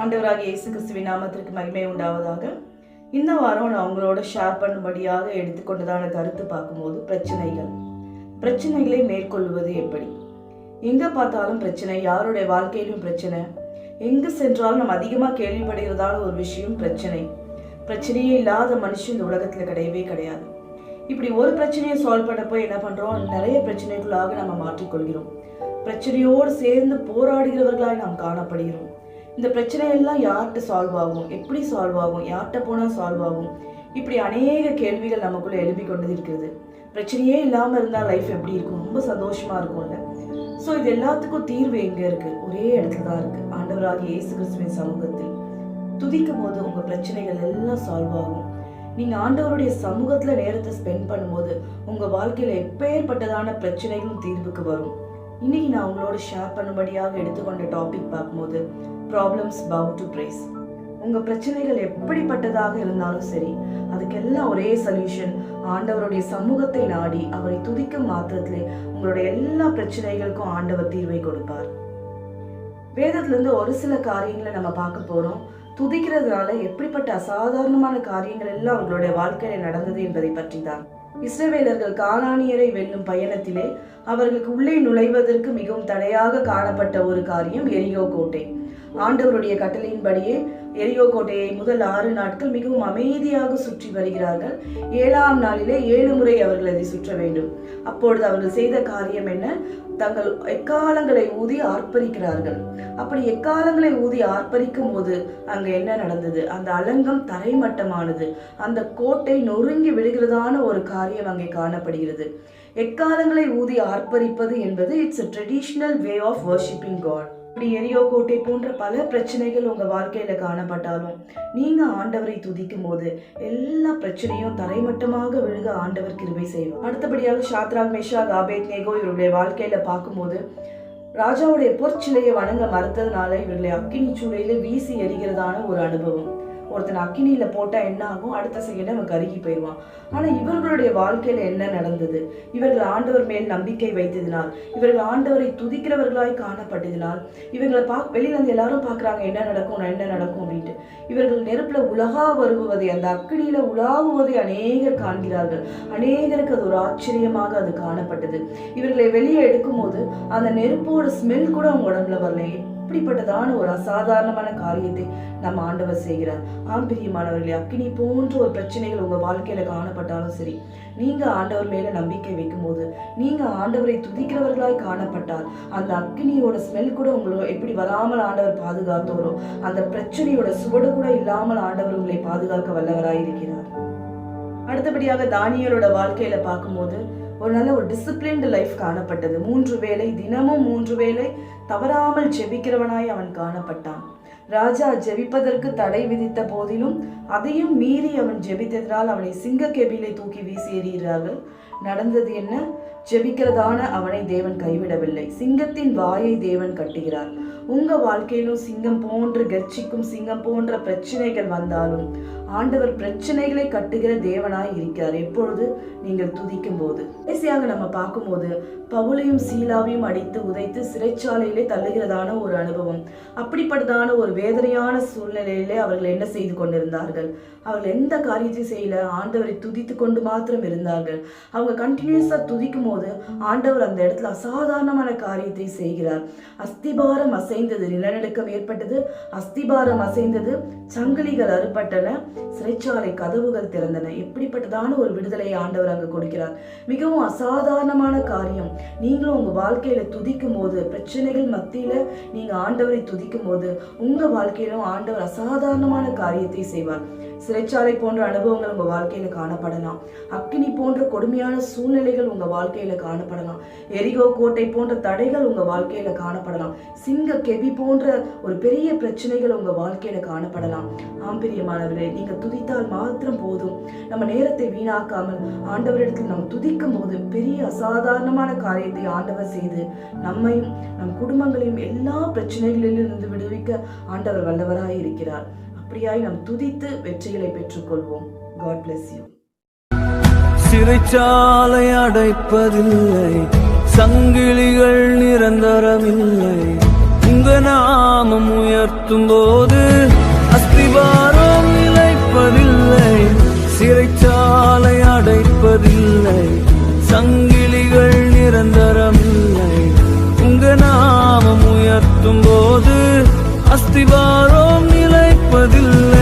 ஆண்டவராகிய இயேசு கிறிஸ்துவின் நாமத்திற்கு மகிமை உண்டாவதாக. இந்த வாரம் நான் உங்களோட ஷேர் பண்ணும்படியாக எடுத்துக்கொண்டதான கருத்து பார்க்கும்போது பிரச்சனைகளை மேற்கொள்வது எப்படி. எங்க பார்த்தாலும் பிரச்சனை, யாருடைய வாழ்க்கையிலும் பிரச்சனை, எங்கு சென்றாலும் நம்ம அதிகமாக கேள்விப்படுகிறதான ஒரு விஷயம் பிரச்சனையே இல்லாத மனுஷன் இந்த உலகத்துல கிடையவே கிடையாது. இப்படி ஒரு பிரச்சனையை சால்வ் பண்ணப்போ என்ன பண்றோம், நிறைய பிரச்சனைகளாக நம்ம மாற்றிக்கொள்கிறோம். பிரச்சனையோடு சேர்ந்து போராடுகிறவர்களாய் நாம் காணப்படுகிறோம். இந்த பிரச்சனையெல்லாம் யார்கிட்ட சால்வ் ஆகும், எப்படி சால்வ் ஆகும், யார்கிட்ட போனால் சால்வ் ஆகும், இப்படி அநேக கேள்விகள் நமக்குள்ள எழுப்பி கொண்டு இருக்கிறது. பிரச்சனையே இல்லாமல் இருந்தால் லைஃப் எப்படி இருக்கும், ரொம்ப சந்தோஷமா இருக்கும்ல. ஸோ இது எல்லாத்துக்கும் தீர்வு எங்கே இருக்கு, ஒரே இடத்துல தான் இருக்கு, ஆண்டவராகிய இயேசு கிறிஸ்துவின் சமூகத்தில். துதிக்கும் போது உங்க பிரச்சனைகள் எல்லாம் சால்வ் ஆகும். நீங்க ஆண்டவருடைய சமூகத்துல நேரத்தை ஸ்பெண்ட் பண்ணும்போது உங்க வாழ்க்கையில எப்பேற்பட்டதான பிரச்சனைகளும் தீர்வுக்கு வரும். இன்னைக்கு நான் உங்களோட ஷேர் பண்ணும்படியாக எடுத்துக்கொண்ட டாபிக் பார்க்கும்போது ப்ராப்ளம்ஸ் பவ் டு பிரைஸ். உங்க பிரச்சனைகள் எப்படிப்பட்டதாக இருந்தாலும் சரி, அதுக்கெல்லாம் ஒரே சொல்யூஷன், ஆண்டவருடைய சமூகத்தை நாடி அவரை துதிக்கும் மாத்திரத்திலே உங்களுடைய எல்லா பிரச்சனைகளுக்கும் ஆண்டவர் தீர்வை கொடுப்பார். வேதத்துல இருந்து ஒரு சில காரியங்களை நம்ம பார்க்க போறோம். துதிக்கிறதுனால எப்படிப்பட்ட அசாதாரணமான காரியங்கள் எல்லாம் அவர்களுடைய வாழ்க்கையில நடந்தது என்பதை பற்றி தான். இஸ்ரவேலர்கள் கானானியரை வெல்லும் பயணத்திலே அவர்களுக்கு உள்ளே நுழைவதற்கு மிகவும் தடையாக காணப்பட்ட ஒரு காரியம் எரிகோ கோட்டை. ஆண்டவருடைய கட்டளையின்படியே எரிகோ கோட்டையை முதல் 6 நாட்கள் மிகவும் அமைதியாக சுற்றி வருகிறார்கள். 7ஆம் நாளிலே 7 முறை அவர்கள் அதை சுற்ற வேண்டும். அப்பொழுது அவர்கள் செய்த காரியம் என்ன, தங்கள் எக்காலங்களை ஊதி ஆர்ப்பரிக்கிறார்கள். அப்படி எக்காலங்களை ஊதி ஆர்ப்பரிக்கும் போது அங்க என்ன நடந்தது, அந்த அலங்கம் தரைமட்டமானது, அந்த கோட்டை நொறுங்கி விடுகிறதான ஒரு காரியம் அங்கே காணப்படுகிறது. எக்காலங்களை ஊதி ஆர்ப்பரிப்பது என்பது it's a traditional way of worshiping God. இப்படி எரியோ கோட்டை போன்ற பல பிரச்சனைகள் உங்க வாழ்க்கையில காணப்பட்டாலும் நீங்க ஆண்டவரை துதிக்கும் போது எல்லா பிரச்சனையும் தரைமட்டமாக விழுக ஆண்டவர் கிருபை செய்வார். அடுத்தபடியாக ஷாத்ராக், மேஷாக், ஆபேத்நேகோ இவருடைய வாழ்க்கையில பார்க்கும்போது ராஜாவுடைய பொற்சிலையை வணங்க மறுத்ததுனால இவர்களை அக்கினி சூளையில வீசி எறிகிறதான ஒரு அனுபவம். ஒருத்தன் அக்கினியில போட்டா என்ன ஆகும், அடுத்த செகண்ட் அவன் கருகி போயிடுவான். ஆனா இவர்களுடைய வாழ்க்கையில என்ன நடந்தது, இவர்கள் ஆண்டவர் மேல் நம்பிக்கை வைத்ததினால், இவர்கள் ஆண்டவரை துதிக்கிறவர்களாய் காணப்பட்டதினால், இவர்களை வெளியில இருந்து எல்லாரும் பாக்குறாங்க என்ன நடக்கும் அப்படின்ட்டு. இவர்கள் நெருப்புல உலகா வருவதை, அந்த அக்கினியில உலாவுவதை அநேகர் காண்கிறார்கள். அநேகருக்கு அது ஒரு ஆச்சரியமாக அது காணப்பட்டது. இவர்களை வெளியே எடுக்கும் போது அந்த நெருப்போட ஸ்மெல் கூட அவங்க உடம்புல வரல. இப்படிப்பட்டதான ஒரு அசாதாரணமான காரியத்தை நம்ம ஆண்டவர் செய்கிறார். பிரியமானவர்களே, அக்கினி போன்ற ஒரு பிரச்சனைகள் உங்க வாழ்க்கையில காணப்பட்டாலும் சரி, நீங்க ஆண்டவர் மேல நம்பிக்கை வைக்கும் போது, நீங்க ஆண்டவரை துதிக்கிறவர்களாய் காணப்பட்டால், அந்த அக்கினியோட ஸ்மெல் கூட உங்களுக்கு எப்படி வராமல் ஆண்டவர் பாதுகாத்தோரோ, அந்த பிரச்சனையோட சுவடு கூட இல்லாமல் ஆண்டவர் உங்களை பாதுகாக்க வல்லவராய் இருக்கிறார். அடுத்தபடியாக தானியேலோட வாழ்க்கையில பார்க்கும்போது ஒரு நல்ல ஒரு டிசிப்ளின்டு லைஃப் காணப்பட்டது. 3 வேளை, தினமும் 3 வேளை தவறாமல் ஜெபிக்கிறவனாய் அவன் காணப்பட்டான். ராஜா ஜெபிப்பதற்கு தடை விதித்த போதிலும் அதையும் மீறி அவன் ஜெபித்ததால் அவனை சிங்க கெபிலை தூக்கி வீசி எறிகிறார்கள். நடந்தது என்ன, ஜெபிக்கிறதான அவனை தேவன் கைவிடவில்லை. சிங்கத்தின் வாயை தேவன் கட்டுகிறார். உங்க வாழ்க்கையிலும் சிங்கம் போன்று கர்ச்சிக்கும் சிங்கம் போன்ற பிரச்சனைகள் வந்தாலும் ஆண்டவர் பிரச்சனைகளை கட்டுகிற தேவனாய் இருக்கிறார். எப்பொழுது, நீங்கள் துதிக்கும் போது. கடைசியாக நம்ம பார்க்கும்போது பவுலையும் சீலாவையும் அடித்து உதைத்து சிறைச்சாலையிலே தள்ளுகிறதான ஒரு அனுபவம். அப்படிப்பட்டதான ஒரு வேதனையான சூழ்நிலையிலே அவர்கள் என்ன செய்து கொண்டிருந்தார்கள், அவர்கள் எந்த காரியத்தையும் செய்யல, ஆண்டவரை துதித்து கொண்டு மாத்திரம் இருந்தார்கள். அவங்க கண்டினியூஸா துதிக்கும் போது ஆண்டவர் அந்த இடத்துல அசாதாரணமான காரியத்தை செய்கிறார். அஸ்திபாரம் அசைந்தது, நிலநடுக்கம் ஏற்பட்டது, அஸ்திபாரம் அசைந்தது, சங்கிலிகள் அறுபட்டன, சிறைச்சாலை கதவுகள் திறந்தன. எப்படிப்பட்டதான ஒரு விடுதலையை ஆண்டவர் அங்கு கொடுக்கிறார். மிகவும் அசாதாரணமான காரியம். நீங்களும் உங்க வாழ்க்கையில துதிக்கும் போது, பிரச்சனைகள் மத்தியில நீங்க ஆண்டவரை துதிக்கும் போது உங்க வாழ்க்கையிலும் ஆண்டவர் அசாதாரணமான காரியத்தை செய்வார். சிறைச்சாலை போன்ற அனுபவங்கள் உங்க வாழ்க்கையில காணப்படலாம். அக்கினி போன்ற கொடுமையான சூழ்நிலைகள் உங்க வாழ்க்கையில காணப்படலாம். எரிகோ கோட்டை போன்ற தடைகள் உங்க வாழ்க்கையில காணப்படலாம். சிங்க கெபி போன்ற ஒரு பெரிய பிரச்சனைகள் உங்க வாழ்க்கையில காணப்படலாம். பிரியமானவர்களே, நீங்க துதித்தால் மாத்திரம் போதும். நம்ம நேரத்தை வீணாக்காமல் ஆண்டவரிடத்தில் நம்ம துதிக்கும் போது பெரிய அசாதாரணமான காரியத்தை ஆண்டவர் செய்து நம்மையும் நம் குடும்பங்களையும் எல்லா பிரச்சனைகளிலிருந்து விடுவிக்க ஆண்டவர் வல்லவராய் இருக்கிறார். அப்படியாய் நாம் துதித்து வெற்றிகளை பெற்றுக்கொள்வோம். God bless you. சிறைச்சாலை அடைப்பதில்லை, சங்கிலிகள் நிரந்தரமில்லை. உங்க நாமம் உயர்த்தும் போது அஸ்திவாரம் நிலைப்பதில்லை, சிறைச்சாலை அடைப்பதில்லை, சங்கிலிகள் நிரந்தரமில்லை. உங்க நாமம் உயர்த்தும் போது அஸ்திவாரம் நிலைப்பதில்லை,